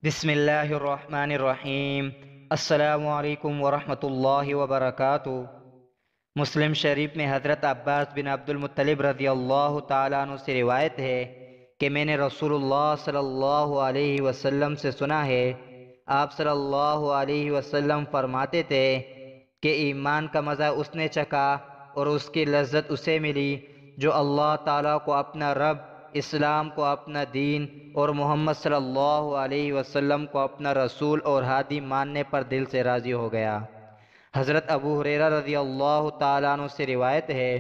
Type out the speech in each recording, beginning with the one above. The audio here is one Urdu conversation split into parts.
بسم اللہ الرحمن الرحیم۔ السلام علیکم ورحمۃ اللہ وبرکاتہ۔ مسلم شریف میں حضرت عباس بن عبد المطلب رضی اللہ تعالیٰ عنہ سے روایت ہے کہ میں نے رسول اللہ صلی اللہ علیہ وسلم سے سنا ہے، آپ صلی اللہ علیہ وسلم فرماتے تھے کہ ایمان کا مزہ اس نے چکھا اور اس کی لذت اسے ملی جو اللہ تعالیٰ کو اپنا رب، اسلام کو اپنا دین اور محمد صلی اللہ علیہ وسلم کو اپنا رسول اور ہادی ماننے پر دل سے راضی ہو گیا۔ حضرت ابو ہریرہ رضی اللہ تعالیٰ عنہ سے روایت ہے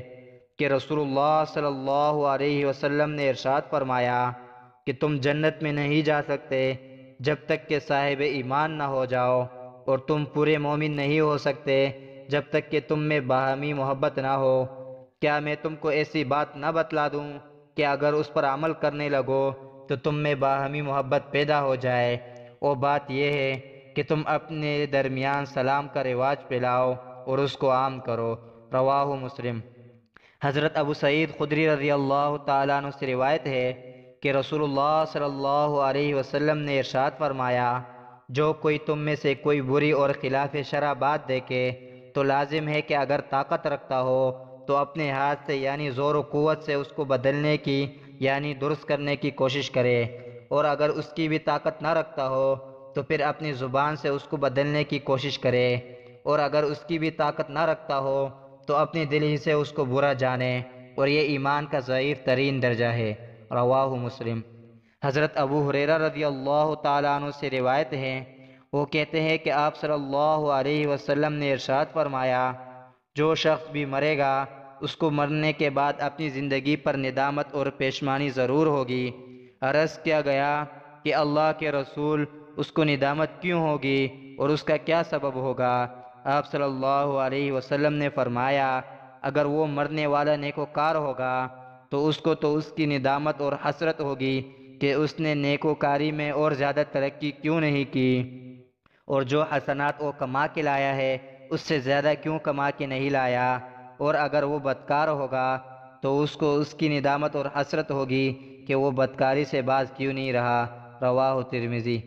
کہ رسول اللہ صلی اللہ علیہ وسلم نے ارشاد فرمایا کہ تم جنت میں نہیں جا سکتے جب تک کہ صاحب ایمان نہ ہو جاؤ، اور تم پورے مومن نہیں ہو سکتے جب تک کہ تم میں باہمی محبت نہ ہو۔ کیا میں تم کو ایسی بات نہ بتلا دوں کہ اگر اس پر عمل کرنے لگو تو تم میں باہمی محبت پیدا ہو جائے؟ وہ بات یہ ہے کہ تم اپنے درمیان سلام کا رواج پھیلاؤ اور اس کو عام کرو۔ رواہ مسلم۔ حضرت ابو سعید خدری رضی اللہ تعالیٰ عنہ سے روایت ہے کہ رسول اللہ صلی اللہ علیہ وسلم نے ارشاد فرمایا، جو کوئی تم میں سے کوئی بری اور خلاف شرع بات دیکھے تو لازم ہے کہ اگر طاقت رکھتا ہو تو اپنے ہاتھ سے یعنی زور و قوت سے اس کو بدلنے کی یعنی درست کرنے کی کوشش کرے، اور اگر اس کی بھی طاقت نہ رکھتا ہو تو پھر اپنی زبان سے اس کو بدلنے کی کوشش کرے، اور اگر اس کی بھی طاقت نہ رکھتا ہو تو اپنے دل ہی سے اس کو برا جانے، اور یہ ایمان کا ضعیف ترین درجہ ہے۔ رواہ مسلم۔ حضرت ابو ہریرہ رضی اللہ تعالیٰ عنہ سے روایت ہے، وہ کہتے ہیں کہ آپ صلی اللہ علیہ وسلم نے ارشاد فرمایا، جو شخص بھی مرے گا اس کو مرنے کے بعد اپنی زندگی پر ندامت اور پشیمانی ضرور ہوگی۔ عرض کیا گیا کہ اللہ کے رسول، اس کو ندامت کیوں ہوگی اور اس کا کیا سبب ہوگا؟ آپ صلی اللہ علیہ وسلم نے فرمایا، اگر وہ مرنے والا نیکوکار ہوگا تو اس کی ندامت اور حسرت ہوگی کہ اس نے نیکوکاری میں اور زیادہ ترقی کیوں نہیں کی، اور جو حسنات وہ کما کے لایا ہے اس سے زیادہ کیوں کما کے نہیں لایا، اور اگر وہ بدکار ہوگا تو اس کو اس کی ندامت اور حسرت ہوگی کہ وہ بدکاری سے باز کیوں نہیں رہا۔ رواہ ترمذی۔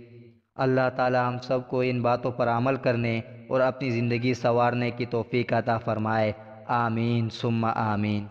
اللہ تعالی ہم سب کو ان باتوں پر عمل کرنے اور اپنی زندگی سنوارنے کی توفیق عطا فرمائے۔ آمین ثم آمین۔